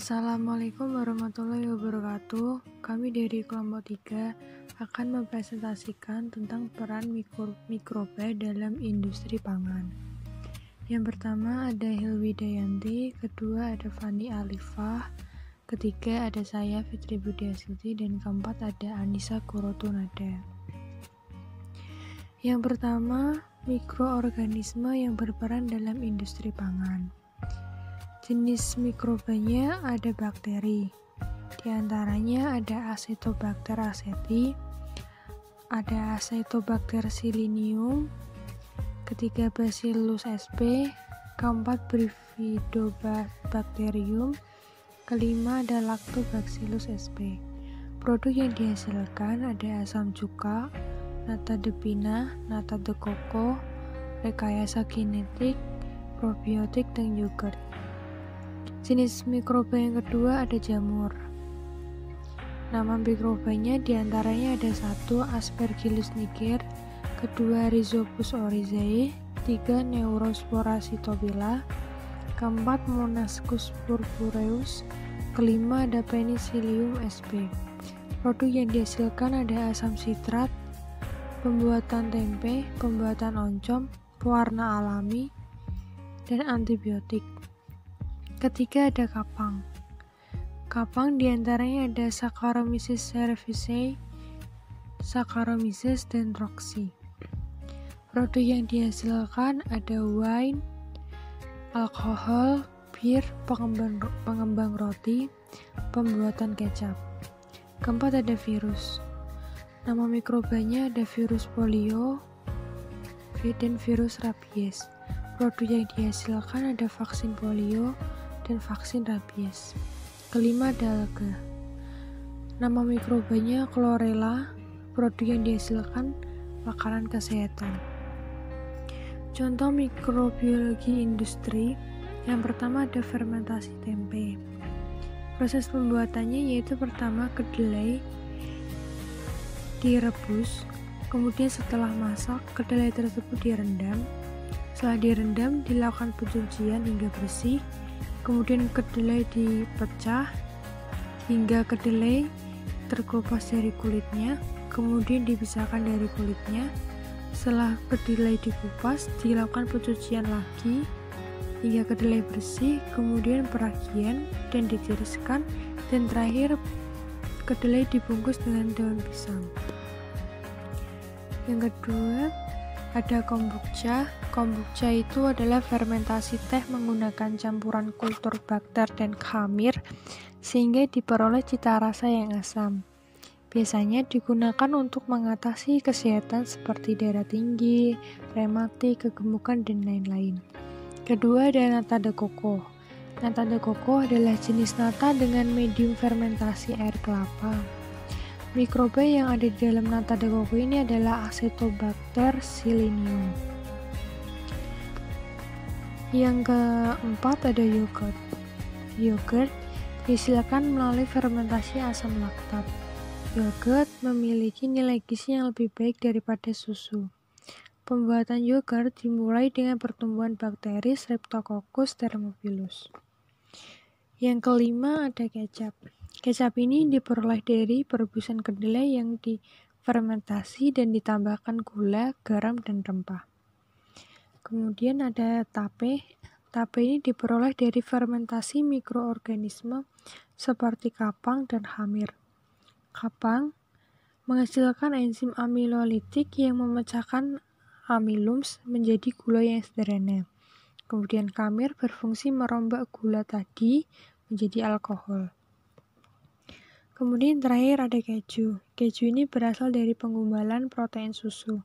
Assalamualaikum warahmatullahi wabarakatuh. Kami dari kelompok 3 akan mempresentasikan tentang peran mikroba dalam industri pangan. Yang pertama ada Hilwi Dayanti, kedua ada Fani Alifah, ketiga ada saya Fitri Budiastuti, dan keempat ada Anissa Kurotunada. Yang pertama, mikroorganisme yang berperan dalam industri pangan. Jenis mikrobanya ada bakteri, di antaranya ada Acetobacter aceti, ada Acetobacter silinium, ketiga Bacillus sp, keempat Bifidobacterium, kelima ada Lactobacillus sp. Produk yang dihasilkan ada asam cuka, nata de pina, nata de coco, rekayasa genetik, probiotik, dan yogurt. Jenis mikroba yang kedua ada jamur. Nama mikrobanya diantaranya ada 1. Aspergillus niger, kedua Rhizopus oryzae, 3. Neurospora cytobila, keempat Monascus purpureus, kelima ada Penicillium sp. Produk yang dihasilkan ada asam sitrat, pembuatan tempe, pembuatan oncom, pewarna alami, dan antibiotik. Ketiga ada kapang. Kapang diantaranya ada Saccharomyces cerevisiae, Saccharomyces, dan Roxy. Produk yang dihasilkan ada wine, alkohol, bir, pengembang roti, pembuatan kecap. Keempat ada virus. Nama mikrobanya ada virus polio dan virus rabies. Produk yang dihasilkan ada vaksin polio dan vaksin rabies. Kelima ada alga. Nama mikrobanya Chlorella. Produk yang dihasilkan makanan kesehatan. Contoh mikrobiologi industri. Yang pertama ada fermentasi tempe. Proses pembuatannya yaitu pertama kedelai direbus, kemudian setelah masak kedelai tersebut direndam. Setelah direndam dilakukan pencucian hingga bersih. Kemudian kedelai dipecah hingga kedelai terkelupas dari kulitnya, kemudian dipisahkan dari kulitnya. Setelah kedelai dikupas, dilakukan pencucian lagi hingga kedelai bersih, kemudian peragian dan ditiriskan, dan terakhir kedelai dibungkus dengan daun pisang. Yang kedua ada kombucha. Kombucha itu adalah fermentasi teh menggunakan campuran kultur bakter dan khamir sehingga diperoleh cita rasa yang asam. Biasanya digunakan untuk mengatasi kesehatan seperti darah tinggi, rematik, kegemukan, dan lain-lain. Kedua ada nata de coco. Nata de coco adalah jenis nata dengan medium fermentasi air kelapa. Mikroba yang ada di dalam nata de coco ini adalah Acetobacter silinium. Yang keempat ada yogurt. Yogurt dihasilkan melalui fermentasi asam laktat. Yogurt memiliki nilai gizi yang lebih baik daripada susu. Pembuatan yogurt dimulai dengan pertumbuhan bakteri Streptococcus thermophilus. Yang kelima ada kecap. Kecap ini diperoleh dari perebusan kedelai yang difermentasi dan ditambahkan gula, garam, dan rempah. Kemudian ada tape. Tape ini diperoleh dari fermentasi mikroorganisme seperti kapang dan hamir. Kapang menghasilkan enzim amilolitik yang memecahkan amilums menjadi gula yang sederhana. Kemudian khamir berfungsi merombak gula tadi menjadi alkohol. Kemudian terakhir ada keju. Keju ini berasal dari penggumpalan protein susu.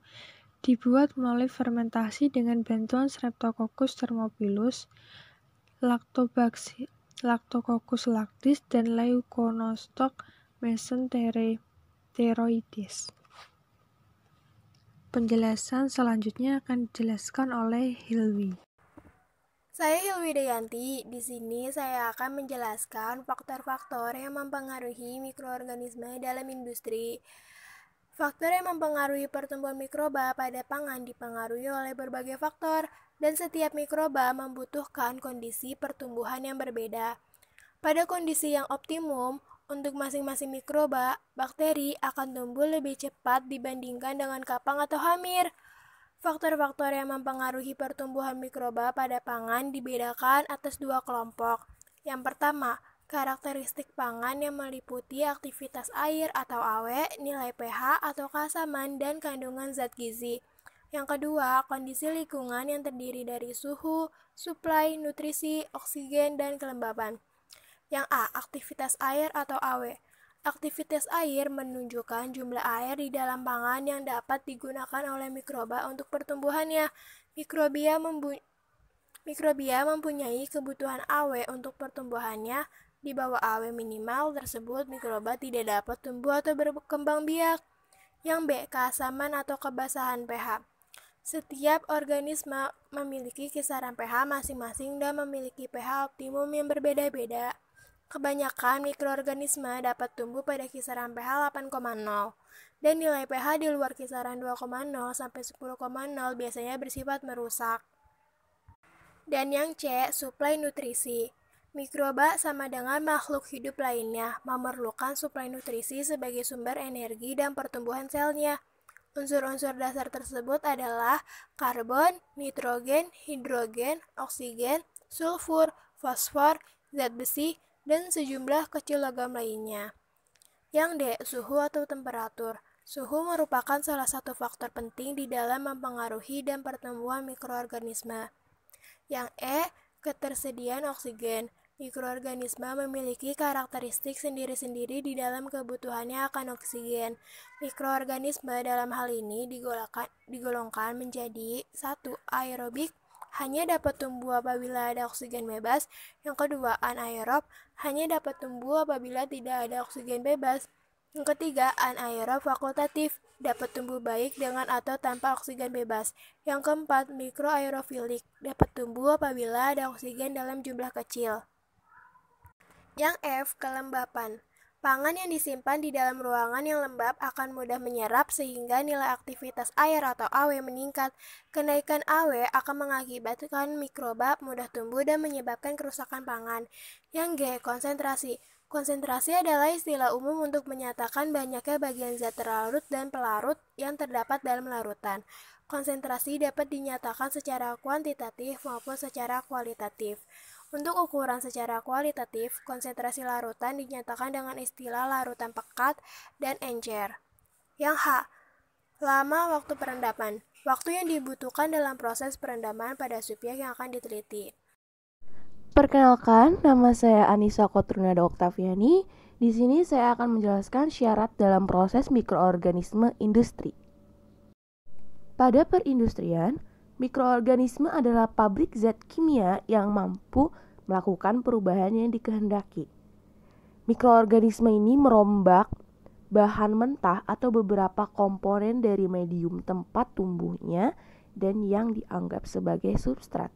Dibuat melalui fermentasi dengan bantuan Streptococcus thermophilus, Lactococcus lactis, dan Leuconostoc mesenteroides. Penjelasan selanjutnya akan dijelaskan oleh Hilwi. Saya Hilwi Dayanti. Di sini saya akan menjelaskan faktor-faktor yang mempengaruhi mikroorganisme dalam industri. Faktor yang mempengaruhi pertumbuhan mikroba pada pangan dipengaruhi oleh berbagai faktor, dan setiap mikroba membutuhkan kondisi pertumbuhan yang berbeda. Pada kondisi yang optimum, untuk masing-masing mikroba, bakteri akan tumbuh lebih cepat dibandingkan dengan kapang atau hamir. Faktor-faktor yang mempengaruhi pertumbuhan mikroba pada pangan dibedakan atas dua kelompok. Yang pertama, karakteristik pangan yang meliputi aktivitas air atau awe, nilai pH atau keasaman, dan kandungan zat gizi. Yang kedua, kondisi lingkungan yang terdiri dari suhu, suplai, nutrisi, oksigen, dan kelembaban. Yang A. Aktivitas air atau AW. Aktivitas air menunjukkan jumlah air di dalam pangan yang dapat digunakan oleh mikroba untuk pertumbuhannya. Mikrobia mempunyai kebutuhan AW untuk pertumbuhannya. Di bawah AW minimal tersebut, mikroba tidak dapat tumbuh atau berkembang biak. Yang B. Keasaman atau kebasahan pH. Setiap organisme memiliki kisaran pH masing-masing dan memiliki pH optimum yang berbeda-beda. Kebanyakan mikroorganisme dapat tumbuh pada kisaran pH 8,0 dan nilai pH di luar kisaran 2,0 sampai 10,0 biasanya bersifat merusak. Dan yang C, suplai nutrisi. Mikroba sama dengan makhluk hidup lainnya memerlukan suplai nutrisi sebagai sumber energi dan pertumbuhan selnya. Unsur-unsur dasar tersebut adalah karbon, nitrogen, hidrogen, oksigen, sulfur, fosfor, zat besi, dan sejumlah kecil logam lainnya. Yang D. Suhu atau temperatur. Suhu merupakan salah satu faktor penting di dalam mempengaruhi dan pertumbuhan mikroorganisme. Yang E. Ketersediaan oksigen. Mikroorganisme memiliki karakteristik sendiri-sendiri di dalam kebutuhannya akan oksigen. Mikroorganisme dalam hal ini digolongkan menjadi 1. Aerobik, hanya dapat tumbuh apabila ada oksigen bebas. Yang kedua, anaerob, hanya dapat tumbuh apabila tidak ada oksigen bebas. Yang ketiga, anaerob fakultatif, dapat tumbuh baik dengan atau tanpa oksigen bebas. Yang keempat, mikroaerofilik, dapat tumbuh apabila ada oksigen dalam jumlah kecil. Yang F, kelembapan. Pangan yang disimpan di dalam ruangan yang lembab akan mudah menyerap sehingga nilai aktivitas air atau AW meningkat. Kenaikan AW akan mengakibatkan mikroba mudah tumbuh dan menyebabkan kerusakan pangan. Yang G, konsentrasi. Konsentrasi adalah istilah umum untuk menyatakan banyaknya bagian zat terlarut dan pelarut yang terdapat dalam larutan. Konsentrasi dapat dinyatakan secara kuantitatif maupun secara kualitatif. Untuk ukuran secara kualitatif, konsentrasi larutan dinyatakan dengan istilah larutan pekat dan encer. Yang H, lama waktu perendaman. Waktu yang dibutuhkan dalam proses perendaman pada subjek yang akan diteliti. Perkenalkan, nama saya Anissa Kotrunada Oktaviani. Di sini saya akan menjelaskan syarat dalam proses mikroorganisme industri. Pada perindustrian, mikroorganisme adalah pabrik zat kimia yang mampu melakukan perubahan yang dikehendaki. Mikroorganisme ini merombak bahan mentah atau beberapa komponen dari medium tempat tumbuhnya dan yang dianggap sebagai substrat,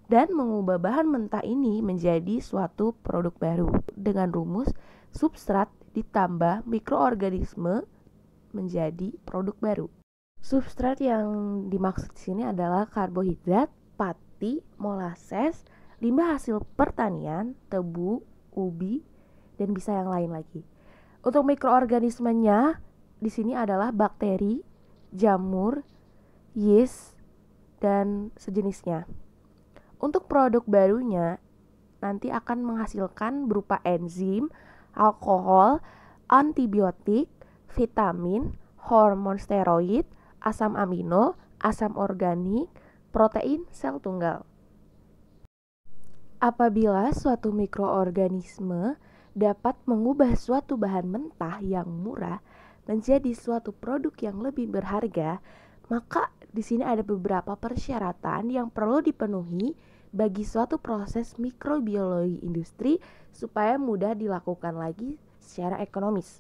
dan mengubah bahan mentah ini menjadi suatu produk baru dengan rumus substrat ditambah mikroorganisme menjadi produk baru. Substrat yang dimaksud di sini adalah karbohidrat, pati, molases, limbah hasil pertanian, tebu, ubi, dan bisa yang lain lagi. Untuk mikroorganismenya di sini adalah bakteri, jamur, yeast, dan sejenisnya. Untuk produk barunya nanti akan menghasilkan berupa enzim, alkohol, antibiotik, vitamin, hormon steroid, asam amino, asam organik, protein sel tunggal. Apabila suatu mikroorganisme dapat mengubah suatu bahan mentah yang murah menjadi suatu produk yang lebih berharga, maka di sini ada beberapa persyaratan yang perlu dipenuhi bagi suatu proses mikrobiologi industri supaya mudah dilakukan lagi secara ekonomis.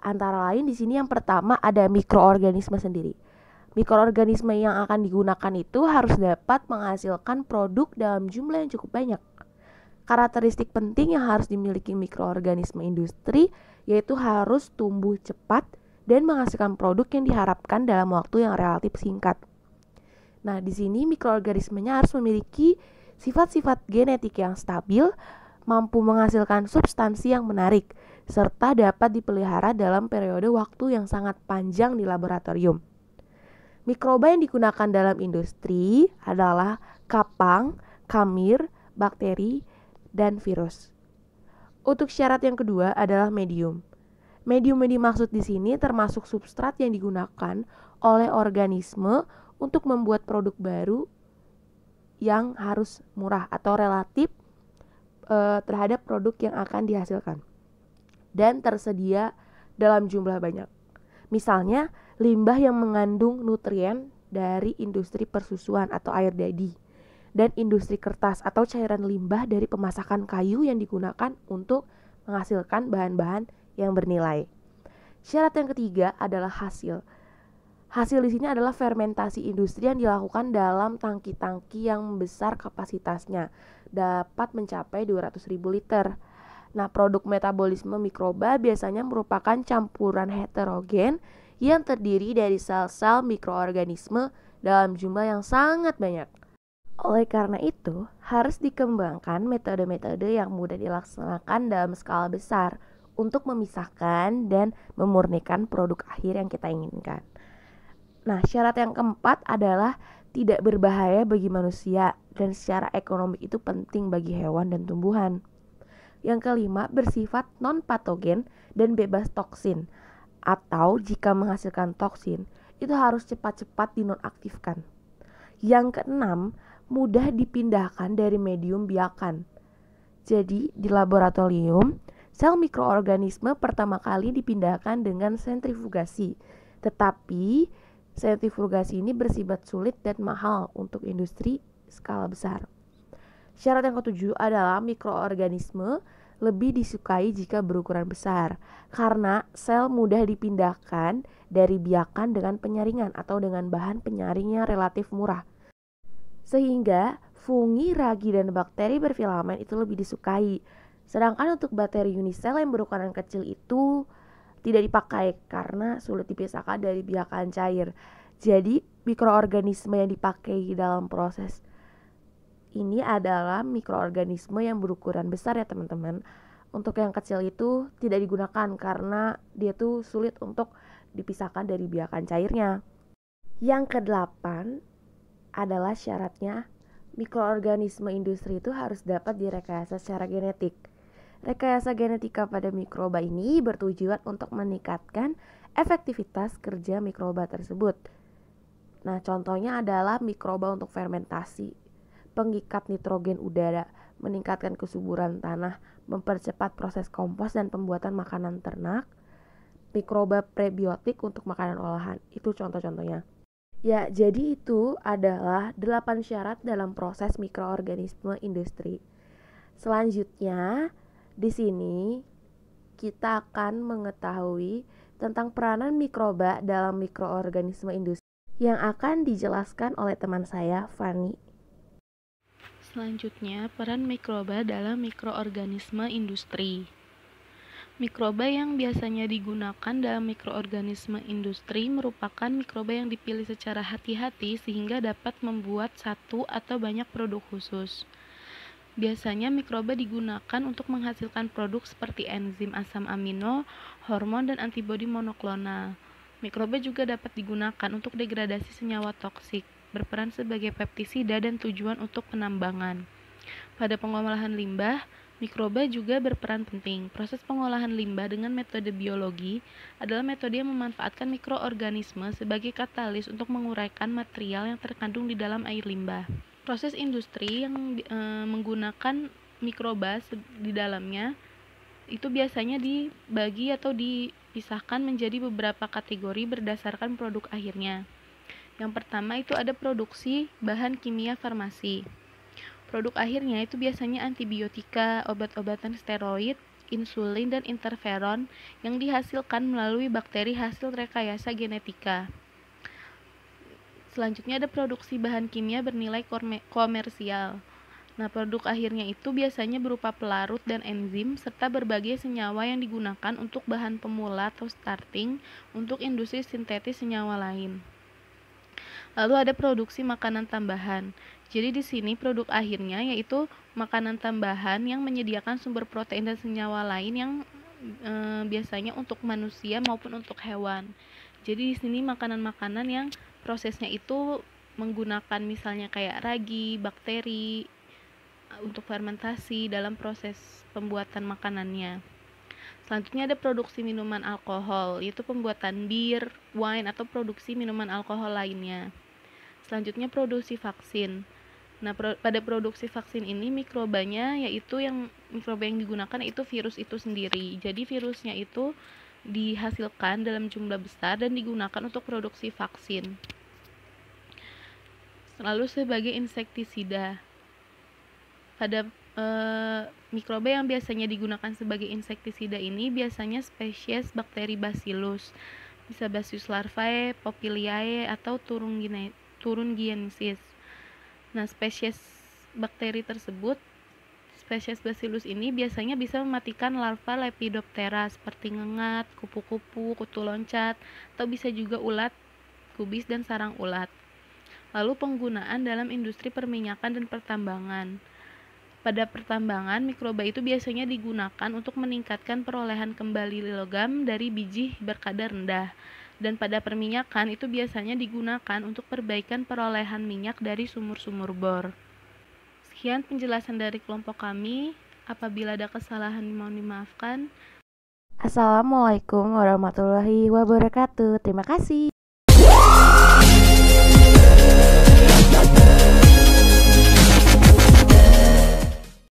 Antara lain di sini yang pertama ada mikroorganisme sendiri. Mikroorganisme yang akan digunakan itu harus dapat menghasilkan produk dalam jumlah yang cukup banyak. Karakteristik penting yang harus dimiliki mikroorganisme industri yaitu harus tumbuh cepat dan menghasilkan produk yang diharapkan dalam waktu yang relatif singkat. Nah, di sini mikroorganismenya harus memiliki sifat-sifat genetik yang stabil, mampu menghasilkan substansi yang menarik, serta dapat dipelihara dalam periode waktu yang sangat panjang di laboratorium. Mikroba yang digunakan dalam industri adalah kapang, kamir, bakteri, dan virus. Untuk syarat yang kedua adalah medium. Medium yang dimaksud di sini termasuk substrat yang digunakan oleh organisme untuk membuat produk baru yang harus murah atau relatif terhadap produk yang akan dihasilkan dan tersedia dalam jumlah banyak. Misalnya, limbah yang mengandung nutrien dari industri persusuan atau air daddy dan industri kertas atau cairan limbah dari pemasakan kayu yang digunakan untuk menghasilkan bahan-bahan yang bernilai. Syarat yang ketiga adalah hasil. Hasil di sini adalah fermentasi industri yang dilakukan dalam tangki-tangki yang besar kapasitasnya, dapat mencapai 200.000 liter. Nah, produk metabolisme mikroba biasanya merupakan campuran heterogen yang terdiri dari sel-sel mikroorganisme dalam jumlah yang sangat banyak. Oleh karena itu, harus dikembangkan metode-metode yang mudah dilaksanakan dalam skala besar untuk memisahkan dan memurnikan produk akhir yang kita inginkan. Nah, syarat yang keempat adalah tidak berbahaya bagi manusia dan secara ekonomi itu penting bagi hewan dan tumbuhan. Yang kelima, bersifat non-patogen dan bebas toksin, atau jika menghasilkan toksin, itu harus cepat-cepat dinonaktifkan. Yang keenam, mudah dipindahkan dari medium biakan. Jadi, di laboratorium, sel mikroorganisme pertama kali dipindahkan dengan sentrifugasi, tetapi sentrifugasi ini bersifat sulit dan mahal untuk industri skala besar. Syarat yang ketujuh adalah mikroorganisme lebih disukai jika berukuran besar, karena sel mudah dipindahkan dari biakan dengan penyaringan atau dengan bahan penyaring yang relatif murah. Sehingga fungi, ragi, dan bakteri berfilamen itu lebih disukai. Sedangkan untuk bakteri unisel yang berukuran kecil itu tidak dipakai karena sulit dipisahkan dari biakan cair. Jadi mikroorganisme yang dipakai dalam proses ini adalah mikroorganisme yang berukuran besar ya teman-teman. Untuk yang kecil itu tidak digunakan karena dia tuh sulit untuk dipisahkan dari biakan cairnya. Yang kedelapan adalah syaratnya mikroorganisme industri itu harus dapat direkayasa secara genetik. Rekayasa genetika pada mikroba ini bertujuan untuk meningkatkan efektivitas kerja mikroba tersebut. Nah, contohnya adalah mikroba untuk fermentasi, pengikat nitrogen udara, meningkatkan kesuburan tanah, mempercepat proses kompos dan pembuatan makanan ternak, mikroba prebiotik untuk makanan olahan. Itu contoh-contohnya. Ya, jadi itu adalah 8 syarat dalam proses mikroorganisme industri. Selanjutnya, di sini kita akan mengetahui tentang peranan mikroba dalam mikroorganisme industri yang akan dijelaskan oleh teman saya, Fani. Selanjutnya, peran mikroba dalam mikroorganisme industri. Mikroba yang biasanya digunakan dalam mikroorganisme industri merupakan mikroba yang dipilih secara hati-hati sehingga dapat membuat satu atau banyak produk khusus. Biasanya mikroba digunakan untuk menghasilkan produk seperti enzim asam amino, hormon, dan antibodi monoklonal. Mikroba juga dapat digunakan untuk degradasi senyawa toksik, berperan sebagai peptisida dan tujuan untuk penambangan. Pada pengolahan limbah, mikroba juga berperan penting. Proses pengolahan limbah dengan metode biologi adalah metode yang memanfaatkan mikroorganisme sebagai katalis untuk menguraikan material yang terkandung di dalam air limbah. Proses industri yang menggunakan mikroba di dalamnya itu biasanya dibagi atau dipisahkan menjadi beberapa kategori berdasarkan produk akhirnya. Yang pertama itu ada produksi bahan kimia farmasi. Produk akhirnya itu biasanya antibiotika, obat-obatan steroid, insulin, dan interferon yang dihasilkan melalui bakteri hasil rekayasa genetika. Selanjutnya ada produksi bahan kimia bernilai komersial. Nah, produk akhirnya itu biasanya berupa pelarut dan enzim serta berbagai senyawa yang digunakan untuk bahan pemula atau starting untuk industri sintetis senyawa lain. Lalu ada produksi makanan tambahan. Jadi di sini produk akhirnya yaitu makanan tambahan yang menyediakan sumber protein dan senyawa lain yang biasanya untuk manusia maupun untuk hewan. Jadi di sini makanan-makanan yang prosesnya itu menggunakan misalnya kayak ragi, bakteri untuk fermentasi dalam proses pembuatan makanannya. Selanjutnya ada produksi minuman alkohol, yaitu pembuatan bir, wine, atau produksi minuman alkohol lainnya. Selanjutnya produksi vaksin. Nah, pada produksi vaksin ini mikrobanya yaitu mikroba yang digunakan itu virus itu sendiri. Jadi virusnya itu dihasilkan dalam jumlah besar dan digunakan untuk produksi vaksin. Lalu sebagai insektisida. Pada mikroba yang biasanya digunakan sebagai insektisida ini biasanya spesies bakteri Bacillus, bisa Bacillus larvae, Popiliae, atau Thuringiensis. Nah, spesies bakteri tersebut, spesies Bacillus ini biasanya bisa mematikan larva Lepidoptera seperti ngengat, kupu-kupu, kutu loncat, atau bisa juga ulat, kubis, dan sarang ulat. Lalu penggunaan dalam industri perminyakan dan pertambangan. Pada pertambangan, mikroba itu biasanya digunakan untuk meningkatkan perolehan kembali logam dari biji berkadar rendah. Dan pada perminyakan itu biasanya digunakan untuk perbaikan perolehan minyak dari sumur-sumur bor. Sekian penjelasan dari kelompok kami. Apabila ada kesalahan mohon dimaafkan. Assalamualaikum warahmatullahi wabarakatuh. Terima kasih.